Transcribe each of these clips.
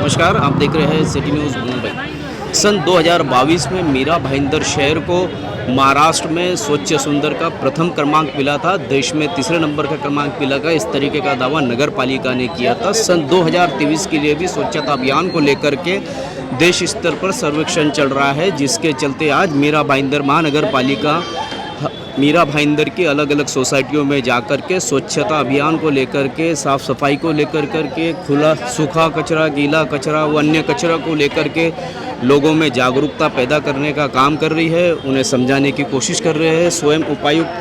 नमस्कार, आप देख रहे हैं सिटी न्यूज़ मुंबई। सन 2022 में मीरा भाईंदर शहर को महाराष्ट्र में स्वच्छ सुंदर का प्रथम क्रमांक मिला था। देश में तीसरे नंबर का क्रमांक मिला था। इस तरीके का दावा नगर पालिका ने किया था। सन 2023 के लिए भी स्वच्छता अभियान को लेकर के देश स्तर पर सर्वेक्षण चल रहा है, जिसके चलते आज मीरा भाईंदर महानगर पालिका मीरा भाईंदर की अलग अलग सोसाइटियों में जाकर के स्वच्छता अभियान को लेकर के, साफ़ सफाई को लेकर के, खुला सूखा कचरा, गीला कचरा व अन्य कचरा को लेकर के लोगों में जागरूकता पैदा करने का काम कर रही है, उन्हें समझाने की कोशिश कर रहे हैं। स्वयं उपायुक्त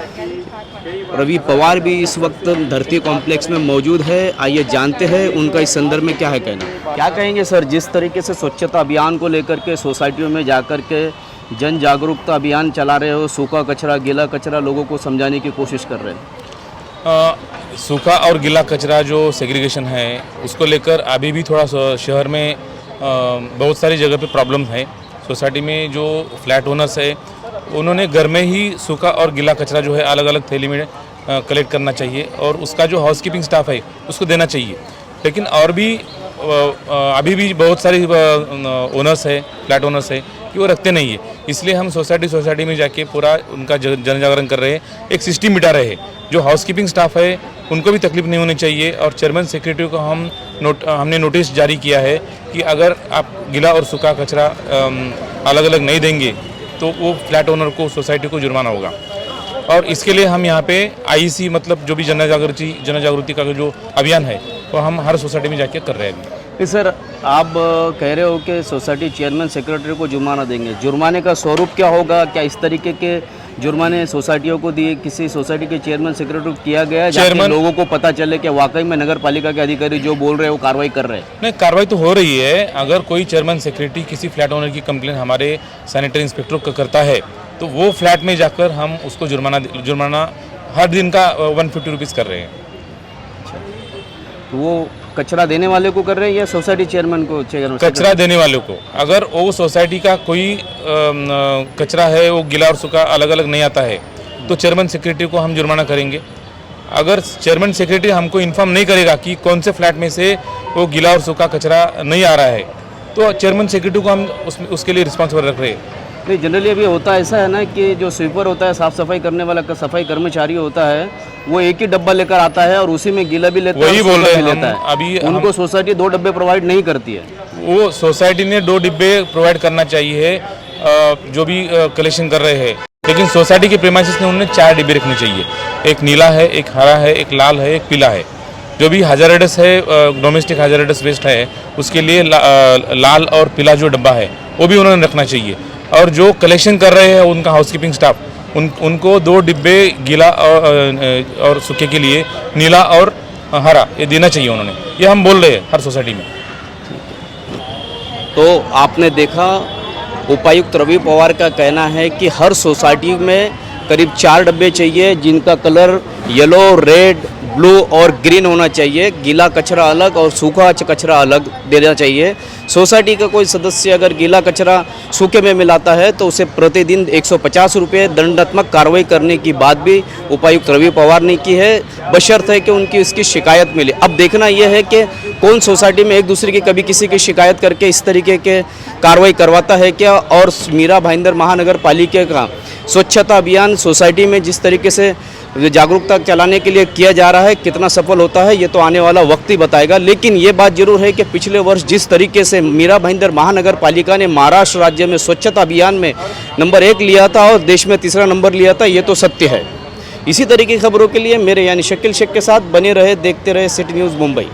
रवि पवार भी इस वक्त धरती कॉम्प्लेक्स में मौजूद है। आइए जानते हैं उनका इस संदर्भ में क्या है कहना। क्या कहेंगे सर, जिस तरीके से स्वच्छता अभियान को लेकर के सोसाइटियों में जाकर के जन जागरूकता अभियान चला रहे हो, सूखा कचरा गीला कचरा लोगों को समझाने की कोशिश कर रहे हैं? सूखा और गीला कचरा जो सेग्रीगेशन है उसको लेकर अभी भी थोड़ा शहर में बहुत सारी जगह पे प्रॉब्लम है। सोसाइटी में जो फ्लैट ओनर्स है उन्होंने घर में ही सूखा और गीला कचरा जो है अलग अलग थैली में कलेक्ट करना चाहिए और उसका जो हाउसकीपिंग स्टाफ है उसको देना चाहिए। लेकिन और भी अभी भी बहुत सारे ओनर्स है, फ्लैट ओनर्स है कि वो रखते नहीं है। इसलिए हम सोसाइटी में जाके पूरा उनका जन जागरण कर रहे हैं, एक सिस्टम बिठा रहे हैं। जो हाउसकीपिंग स्टाफ है उनको भी तकलीफ नहीं होनी चाहिए और चेयरमैन सेक्रेटरी को हमने नोटिस जारी किया है कि अगर आप गीला और सूखा कचरा अलग अलग नहीं देंगे तो वो फ्लैट ओनर को, सोसाइटी को जुर्माना होगा। और इसके लिए हम यहाँ पे आईसी मतलब जो भी जन जागृति का जो अभियान है वो हम हर सोसाइटी में जाके कर रहे हैं। सर, आप कह रहे हो कि सोसाइटी चेयरमैन सेक्रेटरी को जुर्माना देंगे। जुर्माने का स्वरूप क्या होगा? क्या इस तरीके के जुर्माने सोसाइटियों को दिए, किसी सोसाइटी के चेयरमैन सेक्रेटरी को किया गया है, लोगों को पता चले कि वाकई में नगर पालिका के अधिकारी जो बोल रहे हैं वो कार्रवाई कर रहे हैं? नहीं, कार्रवाई तो हो रही है। अगर कोई चेयरमैन सेक्रेटरी किसी फ्लैट ओनर की कंप्लेन हमारे सैनिटरी इंस्पेक्टर को करता है तो वो फ्लैट में जाकर हम उसको जुर्माना हर दिन का 150 रुपीज़ कर रहे हैं। तो वो कचरा देने वाले को कर रहे हैं या सोसाइटी चेयरमैन को? कचरा देने वाले को। अगर वो सोसाइटी का कोई कचरा है वो गीला और सूखा अलग अलग नहीं आता है तो चेयरमैन सेक्रेटरी को हम जुर्माना करेंगे। अगर चेयरमैन सेक्रेटरी हमको इन्फॉर्म नहीं करेगा कि कौन से फ्लैट में से वो गीला और सूखा कचरा नहीं आ रहा है तो चेयरमैन सेक्रेटरी को हम उसके लिए रिस्पॉन्सिबल रख रहे हैं। नहीं, जनरली अभी होता ऐसा है ना कि जो स्वीपर होता है, साफ सफाई करने वाला सफाई कर्मचारी होता है, वो एक ही डब्बा लेकर आता है और उसी में गीला भी लेता है, वही बोल रहे हैं लेता है। अभी उनको सोसाइटी 2 डब्बे प्रोवाइड नहीं करती है। वो सोसाइटी ने 2 डिब्बे प्रोवाइड करना चाहिए जो भी कलेक्शन कर रहे हैं, लेकिन सोसाइटी के प्रीमाइसेस ने उन्होंने 4 डिब्बे रखने चाहिए। एक नीला है, एक हरा है, एक लाल है, एक पीला है। जो भी हैजार्डस है, डोमेस्टिक हैजार्डस वेस्ट है, उसके लिए लाल और पीला जो डब्बा है वो भी उन्होंने रखना चाहिए। और जो कलेक्शन कर रहे हैं उनका हाउसकीपिंग स्टाफ उनको 2 डिब्बे गीला और सूखे के लिए नीला और हरा ये देना चाहिए उन्होंने। ये हम बोल रहे हैं हर सोसाइटी में। तो आपने देखा, उपायुक्त रवि पवार का कहना है कि हर सोसाइटी में करीब 4 डब्बे चाहिए जिनका कलर येलो, रेड, ब्लू और ग्रीन होना चाहिए। गीला कचरा अलग और सूखा कचरा अलग देना चाहिए। सोसाइटी का कोई सदस्य अगर गीला कचरा सूखे में मिलाता है तो उसे प्रतिदिन 150 रुपये दंडात्मक कार्रवाई करने की बात भी उपायुक्त रवि पवार ने की है, बशर्ते कि उनकी इसकी शिकायत मिले। अब देखना यह है कि कौन सोसाइटी में एक दूसरे की कभी किसी की शिकायत करके इस तरीके के कार्रवाई करवाता है क्या, और मीरा भाईंदर महानगर पालिका का स्वच्छता अभियान सोसाइटी में जिस तरीके से जागरूकता चलाने के लिए किया जा रहा है कितना सफल होता है ये तो आने वाला वक्त ही बताएगा। लेकिन ये बात जरूर है कि पिछले वर्ष जिस तरीके से मीरा भाईंदर महानगर पालिका ने महाराष्ट्र राज्य में स्वच्छता अभियान में नंबर 1 लिया था और देश में तीसरा नंबर लिया था, ये तो सत्य है। इसी तरीके की खबरों के लिए मेरे यानी शकील शेख के साथ बने रहे, देखते रहे सिटी न्यूज़ मुंबई।